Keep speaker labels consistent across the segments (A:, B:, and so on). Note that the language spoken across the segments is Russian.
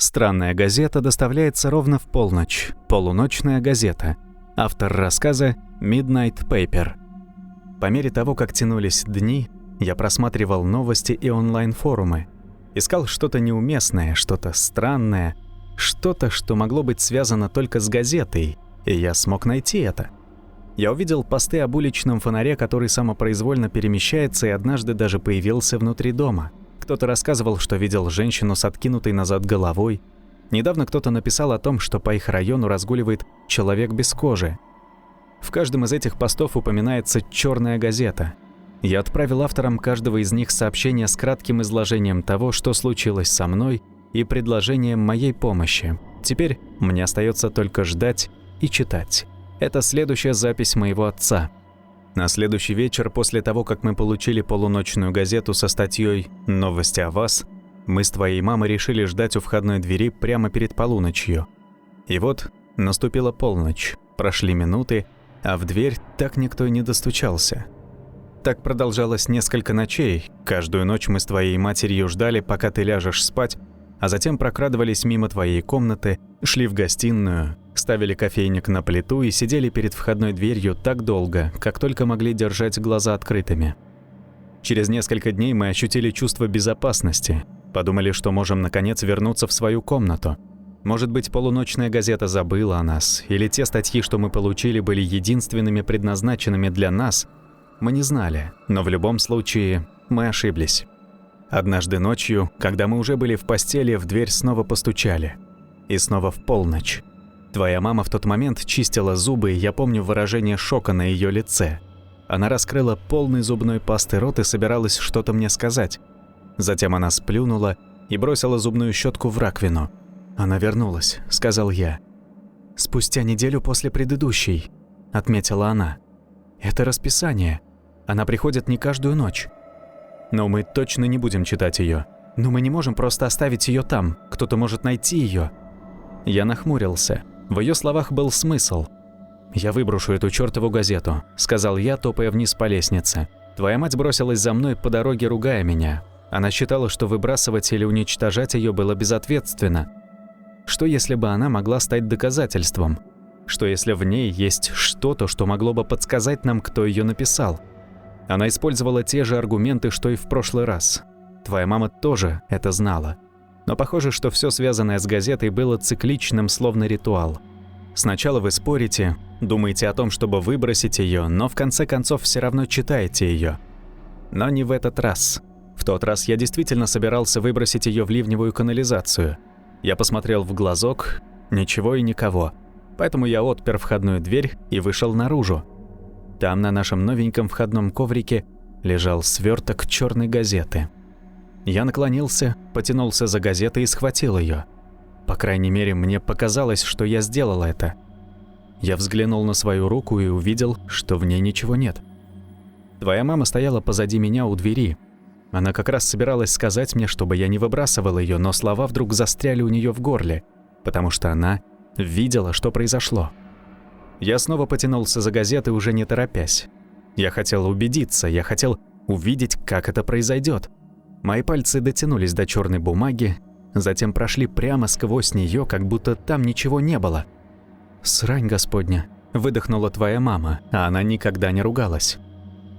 A: Странная газета доставляется ровно в полночь. Полуночная газета. Автор рассказа Midnight Paper. По мере того, как тянулись дни, я просматривал новости и онлайн-форумы. Искал что-то неуместное, что-то странное, что-то, что могло быть связано только с газетой, и я смог найти это. Я увидел посты об уличном фонаре, который самопроизвольно перемещается и однажды даже появился внутри дома. Кто-то рассказывал, что видел женщину с откинутой назад головой. Недавно кто-то написал о том, что по их району разгуливает человек без кожи. В каждом из этих постов упоминается «черная газета». Я отправил авторам каждого из них сообщение с кратким изложением того, что случилось со мной, и предложением моей помощи. Теперь мне остается только ждать и читать. Это следующая запись моего отца. На следующий вечер, после того, как мы получили полуночную газету со статьей «Новости о вас», мы с твоей мамой решили ждать у входной двери прямо перед полуночью. И вот наступила полночь, прошли минуты, а в дверь так никто и не достучался. Так продолжалось несколько ночей. Каждую ночь мы с твоей матерью ждали, пока ты ляжешь спать, а затем прокрадывались мимо твоей комнаты, шли в гостиную, ставили кофейник на плиту и сидели перед входной дверью так долго, как только могли держать глаза открытыми. Через несколько дней мы ощутили чувство безопасности, подумали, что можем наконец вернуться в свою комнату. Может быть, полуночная газета забыла о нас, или те статьи, что мы получили, были единственными предназначенными для нас. Мы не знали, но в любом случае мы ошиблись. Однажды ночью, когда мы уже были в постели, в дверь снова постучали. И снова в полночь. Твоя мама в тот момент чистила зубы, и я помню выражение шока на ее лице. Она раскрыла полный зубной пасты рот и собиралась что-то мне сказать. Затем она сплюнула и бросила зубную щетку в раковину. «Она вернулась», — сказал я. «Спустя неделю после предыдущей», — отметила она. «Это расписание. Она приходит не каждую ночь». «Но мы точно не будем читать ее. Но мы не можем просто оставить ее там. Кто-то может найти ее». Я нахмурился. В ее словах был смысл. «Я выброшу эту чертову газету», — сказал я, топая вниз по лестнице. «Твоя мать бросилась за мной по дороге, ругая меня. Она считала, что выбрасывать или уничтожать ее было безответственно. Что если бы она могла стать доказательством? Что если в ней есть что-то, что могло бы подсказать нам, кто ее написал? Она использовала те же аргументы, что и в прошлый раз. Твоя мама тоже это знала. Но похоже, что все связанное с газетой было цикличным, словно ритуал. Сначала вы спорите, думаете о том, чтобы выбросить ее, но в конце концов все равно читаете ее. Но не в этот раз. В тот раз я действительно собирался выбросить ее в ливневую канализацию. Я посмотрел в глазок, ничего и никого. Поэтому я отпер входную дверь и вышел наружу. Там на нашем новеньком входном коврике лежал сверток черной газеты. Я наклонился, потянулся за газетой и схватил ее. По крайней мере, мне показалось, что я сделал это. Я взглянул на свою руку и увидел, что в ней ничего нет. Твоя мама стояла позади меня у двери. Она как раз собиралась сказать мне, чтобы я не выбрасывал ее, но слова вдруг застряли у нее в горле, потому что она видела, что произошло. Я снова потянулся за газетой, уже не торопясь. Я хотел убедиться, я хотел увидеть, как это произойдет. Мои пальцы дотянулись до черной бумаги, затем прошли прямо сквозь нее, как будто там ничего не было. «Срань Господня», — выдохнула твоя мама, а она никогда не ругалась.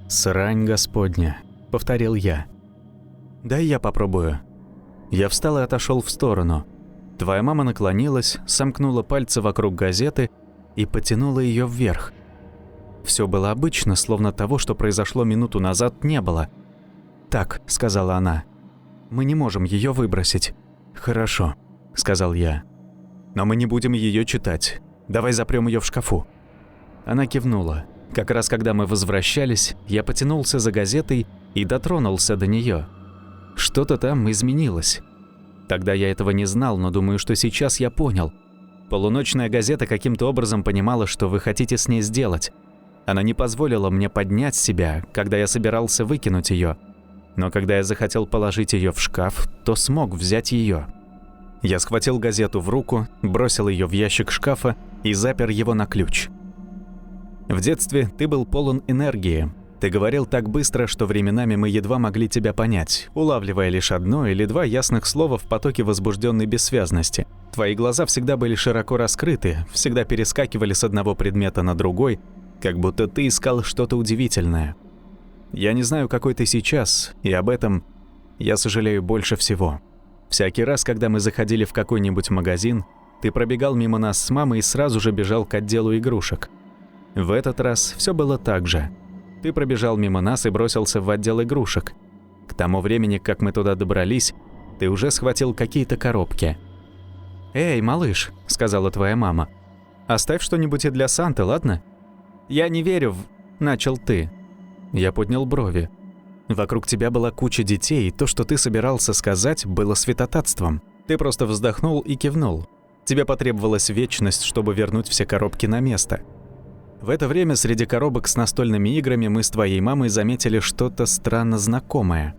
A: «Срань Господня», — повторил я. «Дай я попробую». Я встал и отошел в сторону. Твоя мама наклонилась, сомкнула пальцы вокруг газеты и потянула ее вверх. Все было обычно, словно того, что произошло минуту назад, не было. «Так», — сказала она, — «мы не можем ее выбросить». «Хорошо», — сказал я. «Но мы не будем ее читать. Давай запрем ее в шкафу». Она кивнула. Как раз когда мы возвращались, я потянулся за газетой и дотронулся до нее. Что-то там изменилось. Тогда я этого не знал, но думаю, что сейчас я понял. Полуночная газета каким-то образом понимала, что вы хотите с ней сделать. Она не позволила мне поднять себя, когда я собирался выкинуть ее. Но когда я захотел положить ее в шкаф, то смог взять ее. Я схватил газету в руку, бросил ее в ящик шкафа и запер его на ключ. В детстве ты был полон энергии. Ты говорил так быстро, что временами мы едва могли тебя понять, улавливая лишь одно или два ясных слова в потоке возбужденной бессвязности. Твои глаза всегда были широко раскрыты, всегда перескакивали с одного предмета на другой, как будто ты искал что-то удивительное. Я не знаю, какой ты сейчас, и об этом я сожалею больше всего. Всякий раз, когда мы заходили в какой-нибудь магазин, ты пробегал мимо нас с мамой и сразу же бежал к отделу игрушек. В этот раз все было так же. Ты пробежал мимо нас и бросился в отдел игрушек. К тому времени, как мы туда добрались, ты уже схватил какие-то коробки. «Эй, малыш», — сказала твоя мама, — «оставь что-нибудь и для Санты, ладно?» «Я не верю в...» — начал ты. Я поднял брови. Вокруг тебя была куча детей, и то, что ты собирался сказать, было святотатством. Ты просто вздохнул и кивнул. Тебе потребовалась вечность, чтобы вернуть все коробки на место. В это время среди коробок с настольными играми мы с твоей мамой заметили что-то странно знакомое.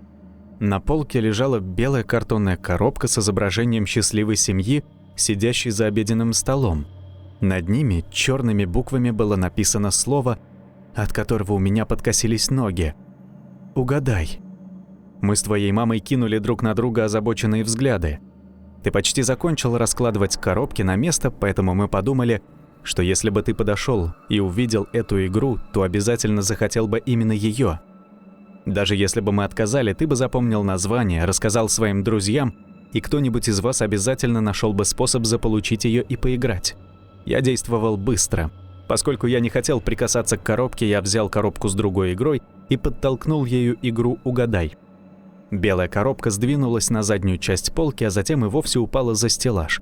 A: На полке лежала белая картонная коробка с изображением счастливой семьи, сидящей за обеденным столом. Над ними черными буквами было написано слово, от которого у меня подкосились ноги. «Угадай». Мы с твоей мамой кинули друг на друга озабоченные взгляды. Ты почти закончил раскладывать коробки на место, поэтому мы подумали, что если бы ты подошел и увидел эту игру, то обязательно захотел бы именно ее. Даже если бы мы отказали, ты бы запомнил название, рассказал своим друзьям, и кто-нибудь из вас обязательно нашел бы способ заполучить ее и поиграть. Я действовал быстро. Поскольку я не хотел прикасаться к коробке, я взял коробку с другой игрой и подтолкнул ею игру «Угадай». Белая коробка сдвинулась на заднюю часть полки, а затем и вовсе упала за стеллаж.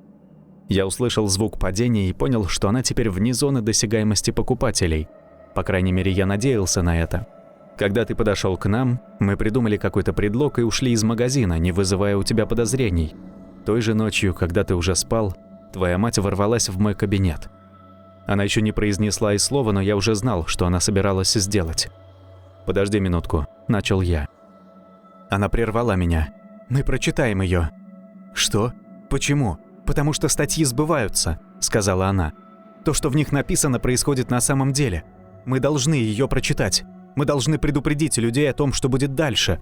A: Я услышал звук падения и понял, что она теперь вне зоны досягаемости покупателей. По крайней мере, я надеялся на это. Когда ты подошел к нам, мы придумали какой-то предлог и ушли из магазина, не вызывая у тебя подозрений. Той же ночью, когда ты уже спал, твоя мать ворвалась в мой кабинет. Она еще не произнесла и слова, но я уже знал, что она собиралась сделать. «Подожди минутку», — начал я. Она прервала меня. «Мы прочитаем ее». «Что? Почему?» «Потому что статьи сбываются», — сказала она. «То, что в них написано, происходит на самом деле. Мы должны ее прочитать. Мы должны предупредить людей о том, что будет дальше».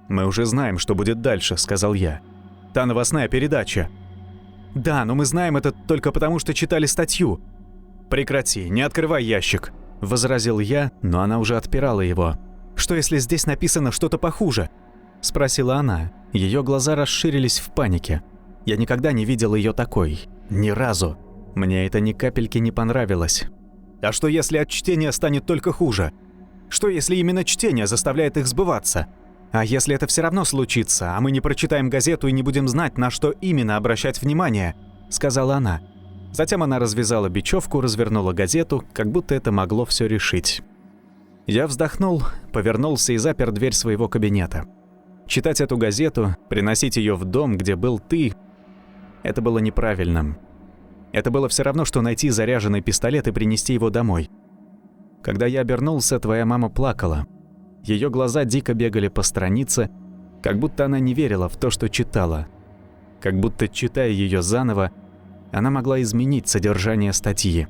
A: «Мы уже знаем, что будет дальше», — сказал я. «Та новостная передача». «Да, но мы знаем это только потому, что читали статью». «Прекрати, не открывай ящик», — возразил я, но она уже отпирала его. «Что, если здесь написано что-то похуже?» — спросила она. Ее глаза расширились в панике. Я никогда не видел ее такой. Ни разу. Мне это ни капельки не понравилось. А что, если от чтения станет только хуже? Что, если именно чтение заставляет их сбываться? А если это все равно случится, а мы не прочитаем газету и не будем знать, на что именно обращать внимание?» — сказала она. Затем она развязала бечевку, развернула газету, как будто это могло все решить. Я вздохнул, повернулся и запер дверь своего кабинета. Читать эту газету, приносить ее в дом, где был ты, это было неправильным. Это было все равно, что найти заряженный пистолет и принести его домой. Когда я обернулся, твоя мама плакала. Ее глаза дико бегали по странице, как будто она не верила в то, что читала. Как будто, читая ее заново, она могла изменить содержание статьи.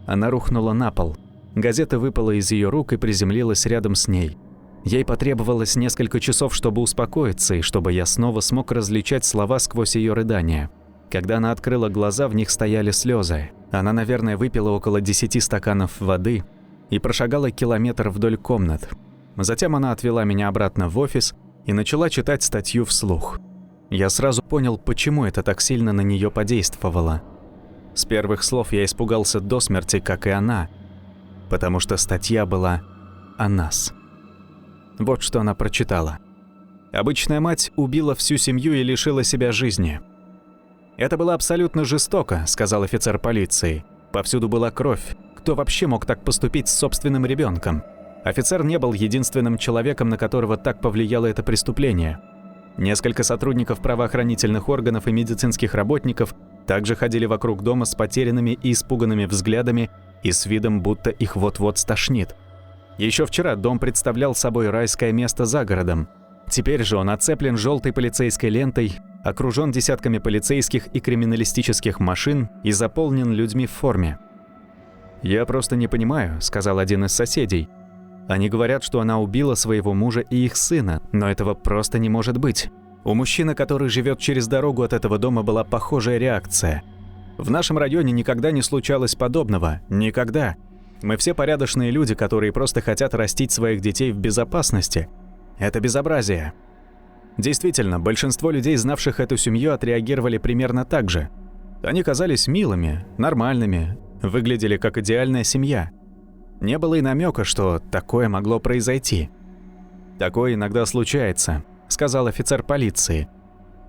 A: Она рухнула на пол. Газета выпала из ее рук и приземлилась рядом с ней. Ей потребовалось несколько часов, чтобы успокоиться, и чтобы я снова смог различать слова сквозь ее рыдания. Когда она открыла глаза, в них стояли слезы. Она, наверное, выпила около 10 стаканов воды и прошагала километр вдоль комнат. Затем она отвела меня обратно в офис и начала читать статью вслух. Я сразу понял, почему это так сильно на нее подействовало. С первых слов я испугался до смерти, как и она, потому что статья была о нас. Вот что она прочитала. Обычная мать убила всю семью и лишила себя жизни. «Это было абсолютно жестоко», — сказал офицер полиции. «Повсюду была кровь. Кто вообще мог так поступить с собственным ребенком?» Офицер не был единственным человеком, на которого так повлияло это преступление. Несколько сотрудников правоохранительных органов и медицинских работников также ходили вокруг дома с потерянными и испуганными взглядами и с видом, будто их вот-вот стошнит. Еще вчера дом представлял собой райское место за городом. Теперь же он оцеплен желтой полицейской лентой, окружен десятками полицейских и криминалистических машин и заполнен людьми в форме. «Я просто не понимаю», — сказал один из соседей. Они говорят, что она убила своего мужа и их сына, но этого просто не может быть. У мужчины, который живет через дорогу от этого дома, была похожая реакция. В нашем районе никогда не случалось подобного. Никогда. Мы все порядочные люди, которые просто хотят растить своих детей в безопасности. Это безобразие. Действительно, большинство людей, знавших эту семью, отреагировали примерно так же. Они казались милыми, нормальными, выглядели как идеальная семья. Не было и намека, что такое могло произойти. «Такое иногда случается», — сказал офицер полиции.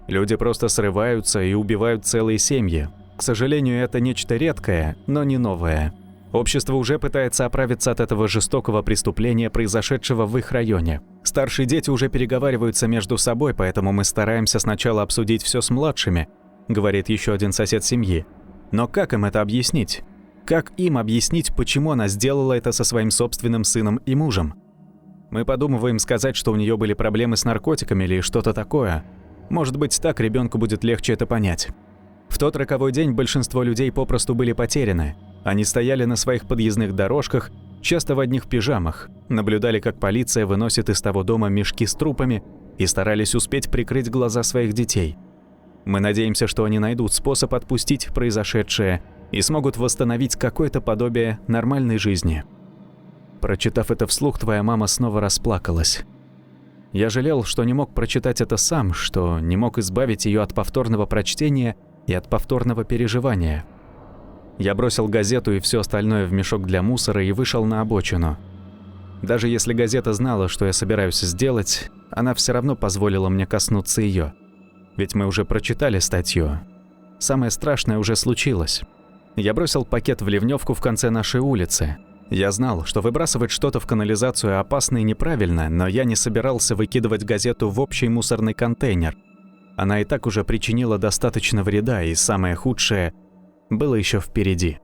A: «Люди просто срываются и убивают целые семьи. К сожалению, это нечто редкое, но не новое. Общество уже пытается оправиться от этого жестокого преступления, произошедшего в их районе. Старшие дети уже переговариваются между собой, поэтому мы стараемся сначала обсудить все с младшими», — говорит еще один сосед семьи. «Но как им это объяснить? Как им объяснить, почему она сделала это со своим собственным сыном и мужем? Мы подумываем сказать, что у нее были проблемы с наркотиками или что-то такое. Может быть, так ребенку будет легче это понять». В тот роковой день большинство людей попросту были потеряны. Они стояли на своих подъездных дорожках, часто в одних пижамах, наблюдали, как полиция выносит из того дома мешки с трупами и старались успеть прикрыть глаза своих детей. Мы надеемся, что они найдут способ отпустить произошедшее и смогут восстановить какое-то подобие нормальной жизни. Прочитав это вслух, твоя мама снова расплакалась. Я жалел, что не мог прочитать это сам, что не мог избавить ее от повторного прочтения и от повторного переживания. Я бросил газету и все остальное в мешок для мусора и вышел на обочину. Даже если газета знала, что я собираюсь сделать, она все равно позволила мне коснуться ее. Ведь мы уже прочитали статью. Самое страшное уже случилось. Я бросил пакет в ливневку в конце нашей улицы. Я знал, что выбрасывать что-то в канализацию опасно и неправильно, но я не собирался выкидывать газету в общий мусорный контейнер. Она и так уже причинила достаточно вреда, и самое худшее было еще впереди.